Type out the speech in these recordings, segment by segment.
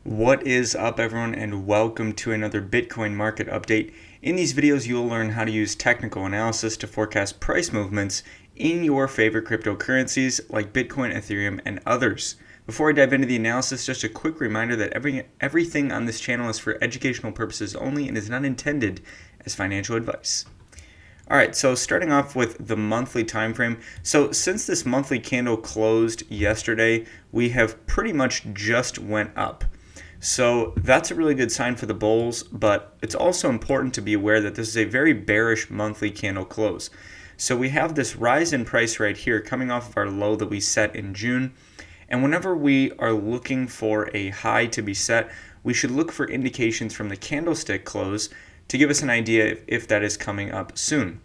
What is up, everyone, and welcome to another Bitcoin market update. In these videos, you'll learn how to use technical analysis to forecast price movements in your favorite cryptocurrencies like Bitcoin, Ethereum, and others. Before I dive into the analysis, just a quick reminder that everything on this channel is for educational purposes only and is not intended as financial advice. Alright, so starting off with the monthly time frame. So since this monthly candle closed yesterday, we have pretty much just went up. So that's a really good sign for the bulls, but it's also important to be aware that this is a very bearish monthly candle close. So we have this rise in price right here coming off of our low that we set in June. And whenever we are looking for a high to be set, we should look for indications from the candlestick close to give us an idea if that is coming up soon.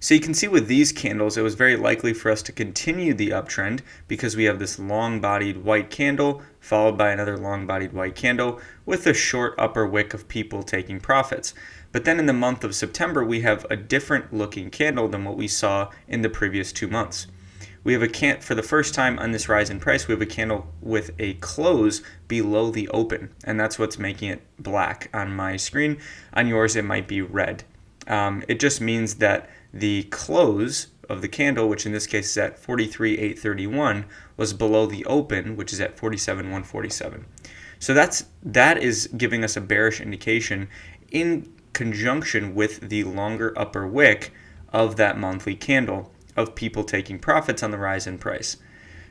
So you can see with these candles, it was very likely for us to continue the uptrend because we have this long-bodied white candle followed by another long-bodied white candle with a short upper wick of people taking profits. But then in the month of September, we have a different looking candle than what we saw in the previous 2 months. We have for the first time on this rise in price, we have a candle with a close below the open, and that's what's making it black on my screen. On yours, it might be red. It just means that the close of the candle, which in this case is at 43,831, was below the open, which is at 47,147. So that is giving us a bearish indication in conjunction with the longer upper wick of that monthly candle of people taking profits on the rise in price.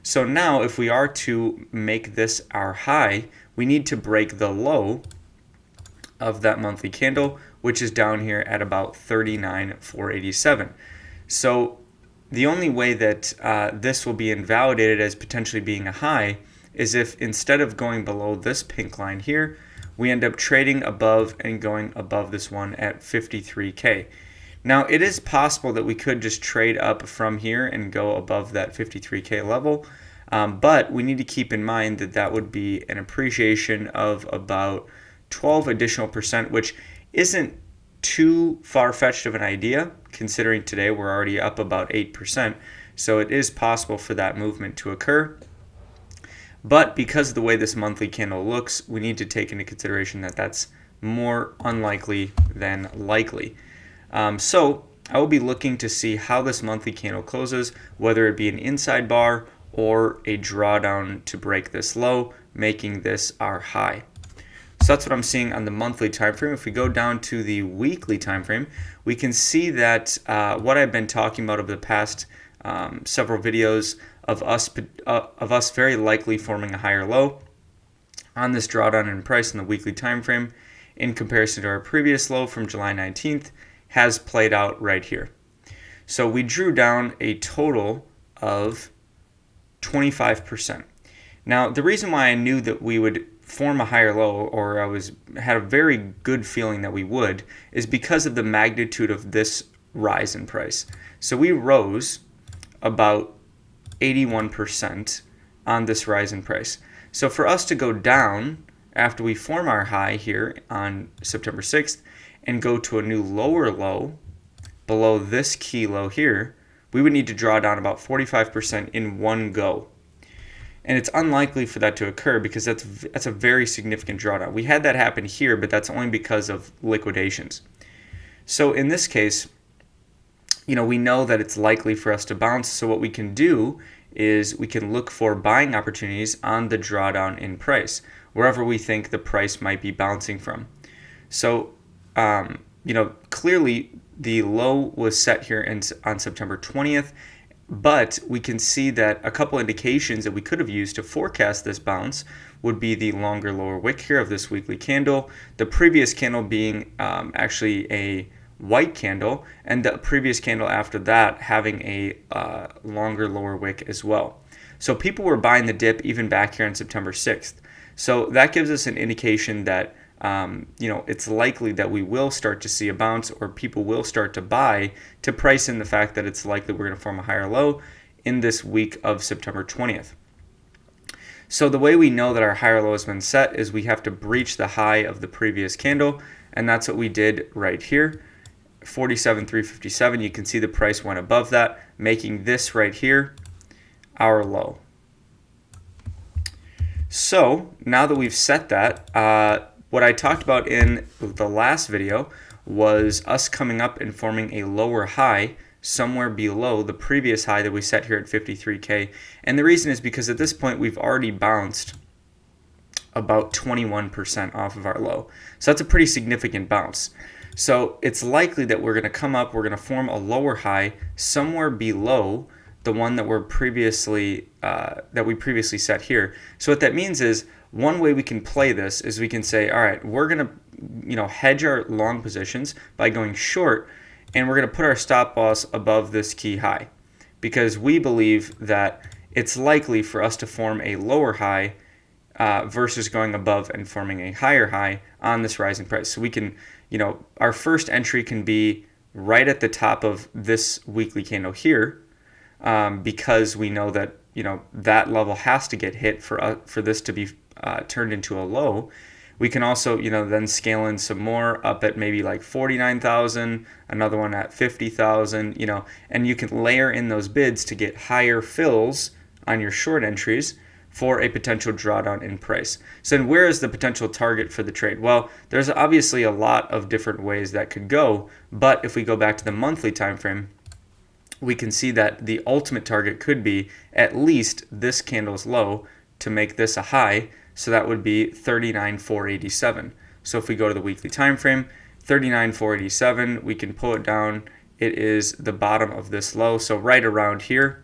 So now if we are to make this our high, we need to break the low of that monthly candle, which is down here at about 39,487. So the only way that this will be invalidated as potentially being a high is if instead of going below this pink line here, we end up trading above and going above this one at 53K. Now it is possible that we could just trade up from here and go above that 53K level, but we need to keep in mind that that would be an appreciation of about 12 additional percent, which isn't too far-fetched of an idea considering today we're already up about 8%. So it is possible for that movement to occur. But because of the way this monthly candle looks, we need to take into consideration that that's more unlikely than likely. So I will be looking to see how this monthly candle closes, whether it be an inside bar or a drawdown to break this low, making this our high. So that's what I'm seeing on the monthly time frame. If we go down to the weekly time frame, we can see that what I've been talking about over the past several videos of us very likely forming a higher low on this drawdown in price in the weekly time frame in comparison to our previous low from July 19th has played out right here. So we drew down a total of 25%. Now the reason why I knew that we would form a higher low, or had a very good feeling that we would, is because of the magnitude of this rise in price. So we rose about 81% on this rise in price. So for us to go down after we form our high here on September 6th and go to a new lower low below this key low here, we would need to draw down about 45% in one go. And it's unlikely for that to occur because that's a very significant drawdown. We had that happen here, but that's only because of liquidations. So in this case, we know that it's likely for us to bounce. So what we can do is we can look for buying opportunities on the drawdown in price, wherever we think the price might be bouncing from. So, clearly the low was set here on September 20th. But we can see that a couple indications that we could have used to forecast this bounce would be the longer lower wick here of this weekly candle, the previous candle being actually a white candle, and the previous candle after that having a longer lower wick as well. So people were buying the dip even back here on September 6th. So that gives us an indication that it's likely that we will start to see a bounce, or people will start to buy to price in the fact that it's likely we're going to form a higher low in this week of September 20th. So the way we know that our higher low has been set is we have to breach the high of the previous candle, and that's what we did right here, 47,357. You can see the price went above that, making this right here our low. So now that we've set that, what I talked about in the last video was us coming up and forming a lower high somewhere below the previous high that we set here at 53K. And the reason is because at this point we've already bounced about 21% off of our low. So that's a pretty significant bounce. So it's likely that we're going to come up, we're going to form a lower high somewhere below the one that we previously set here. So what that means is, one way we can play this is we can say, all right, we're going to hedge our long positions by going short, and we're going to put our stop loss above this key high, because we believe that it's likely for us to form a lower high versus going above and forming a higher high on this rising price. So we can, our first entry can be right at the top of this weekly candle here, because we know that that level has to get hit for this to be turned into a low. We can also then scale in some more up at maybe like 49,000, another one at 50,000, and you can layer in those bids to get higher fills on your short entries for a potential drawdown in price. So then where is the potential target for the trade? Well, there's obviously a lot of different ways that could go, but if we go back to the monthly time frame, we can see that the ultimate target could be at least this candle's low to make this a high. So that would be 39,487. So if we go to the weekly time frame, 39,487, we can pull it down. It is the bottom of this low, so right around here.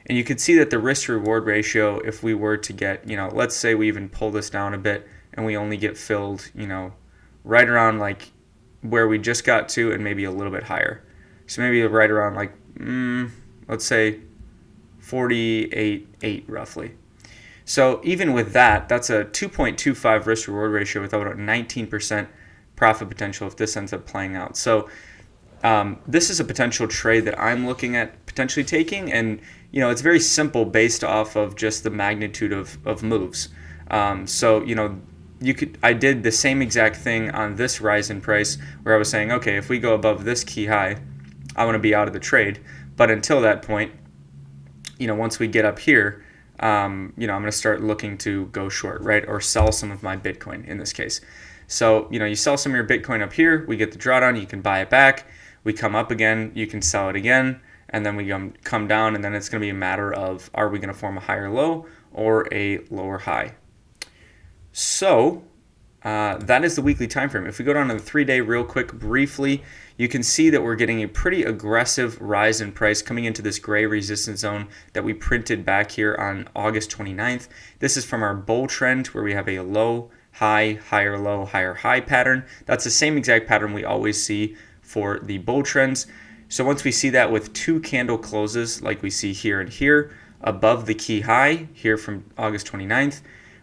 And you can see that the risk reward ratio, if we were to get, let's say we even pull this down a bit and we only get filled, right around like where we just got to and maybe a little bit higher. So maybe right around like, let's say 48.8 roughly. So even with that, that's a 2.25 risk reward ratio with about a 19% profit potential if this ends up playing out. So this is a potential trade that I'm looking at potentially taking, and it's very simple based off of just the magnitude of moves. I did the same exact thing on this rise in price where I was saying, okay, if we go above this key high, I want to be out of the trade. But until that point, once we get up here, I'm going to start looking to go short, right? Or sell some of my Bitcoin in this case. So, you sell some of your Bitcoin up here, we get the drawdown, you can buy it back. We come up again, you can sell it again, and then we come down, and then it's going to be a matter of, are we going to form a higher low or a lower high? So that is the weekly time frame. If we go down to the 3-day real quick, briefly, you can see that we're getting a pretty aggressive rise in price coming into this gray resistance zone that we printed back here on August 29th. This is from our bull trend where we have a low, high, higher low, higher high pattern. That's the same exact pattern we always see for the bull trends. So once we see that with 2 candle closes like we see here and here above the key high here from August 29th,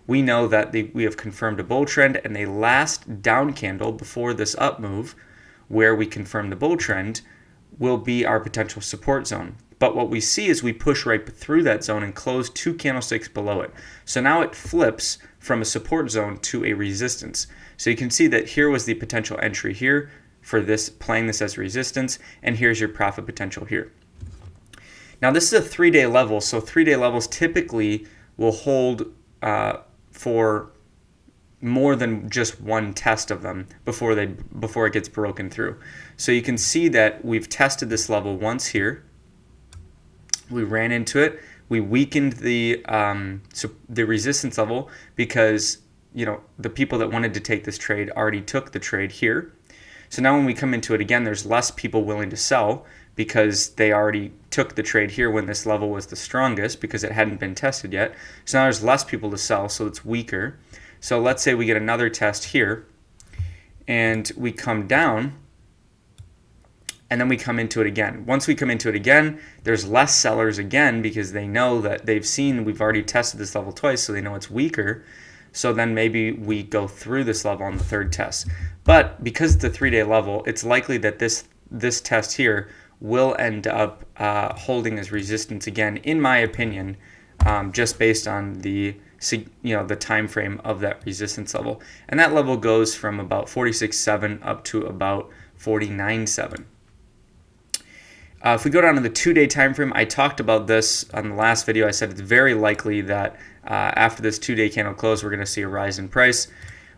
we know that we have confirmed a bull trend, and a last down candle before this up move where we confirm the bull trend will be our potential support zone. But what we see is we push right through that zone and close 2 candlesticks below it. So now it flips from a support zone to a resistance. So you can see that here was the potential entry here for this, playing this as resistance, and here's your profit potential here. Now this is a 3-day level, so 3-day levels typically will hold for more than just one test of them before it gets broken through. So you can see that we've tested this level once here. We ran into it. We weakened the resistance level because the people that wanted to take this trade already took the trade here. So now when we come into it again, there's less people willing to sell because they already took the trade here when this level was the strongest because it hadn't been tested yet. So now there's less people to sell, so it's weaker. So let's say we get another test here and we come down and then we come into it again. Once we come into it again, there's less sellers again because they know that we've already tested this level twice, so they know it's weaker. So then maybe we go through this level on the 3rd test. But because it's a 3-day level, it's likely that this test here will end up holding as resistance again, in my opinion, just based on the time frame of that resistance level. And that level goes from about 46.7 up to about 49.7. If we go down to the 2-day time frame, I talked about this on the last video. I said it's very likely that After this 2-day candle close, we're going to see a rise in price.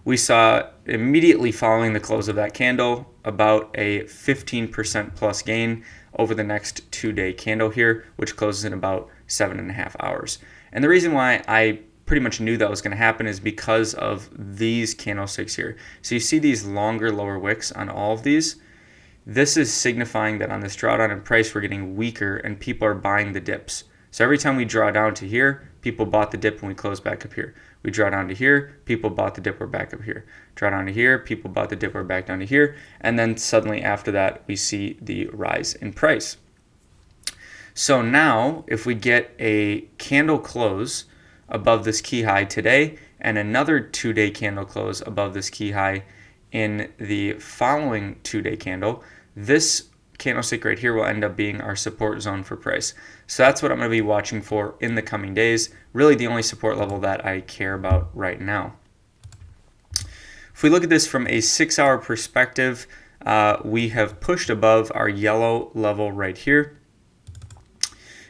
We saw immediately following the close of that candle about a 15% plus gain over the next 2-day candle here, which closes in about 7.5 hours. And the reason why I pretty much knew that was going to happen is because of these candlesticks here. So you see these longer lower wicks on all of these. This is signifying that on this drawdown in price, we're getting weaker and people are buying the dips. So every time we draw down to here, people bought the dip when we close back up here. We draw down to here, people bought the dip, we're back up here. Draw down to here, people bought the dip, we're back down to here. And then suddenly after that, we see the rise in price. So now if we get a candle close above this key high today and another 2-day candle close above this key high in the following 2-day candle, this candlestick right here will end up being our support zone for price. So that's what I'm going to be watching for in the coming days. Really the only support level that I care about right now. If we look at this from a 6-hour perspective, we have pushed above our yellow level right here.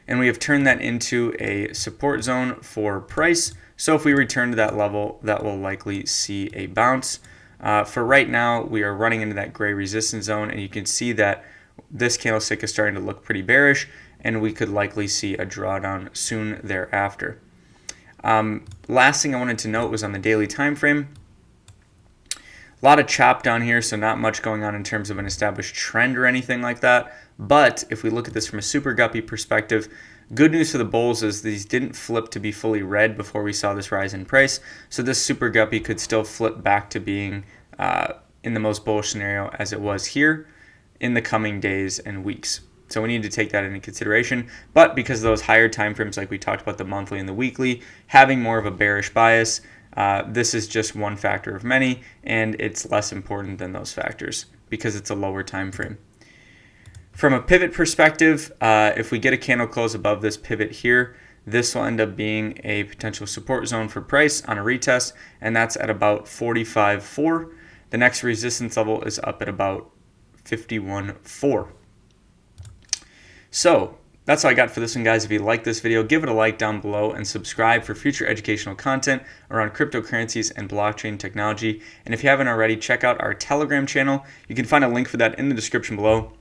And we have turned that into a support zone for price. So if we return to that level, that will likely see a bounce. For right now, we are running into that gray resistance zone, and you can see that this candlestick is starting to look pretty bearish, and we could likely see a drawdown soon thereafter. Last thing I wanted to note was on the daily time frame. A lot of chop down here, so not much going on in terms of an established trend or anything like that. But if we look at this from a super guppy perspective, good news for the bulls is these didn't flip to be fully red before we saw this rise in price. So this super guppy could still flip back to being in the most bullish scenario as it was here in the coming days and weeks. So we need to take that into consideration. But because of those higher time frames, like we talked about the monthly and the weekly, having more of a bearish bias, this is just one factor of many, and it's less important than those factors because it's a lower time frame. From a pivot perspective, if we get a candle close above this pivot here, this will end up being a potential support zone for price on a retest, and that's at about 45.4. The next resistance level is up at about 51.4. So that's all I got for this one, guys. If you like this video, give it a like down below and subscribe for future educational content around cryptocurrencies and blockchain technology. And if you haven't already, check out our Telegram channel. You can find a link for that in the description below.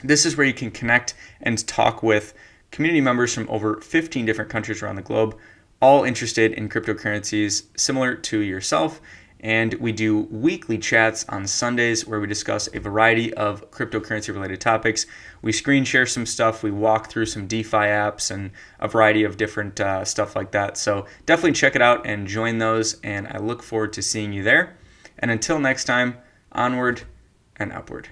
This is where you can connect and talk with community members from over 15 different countries around the globe, all interested in cryptocurrencies similar to yourself. And we do weekly chats on Sundays where we discuss a variety of cryptocurrency related topics. We screen share some stuff, we walk through some DeFi apps and a variety of different stuff like that. So definitely check it out and join those, and I look forward to seeing you there. And until next time, onward and upward.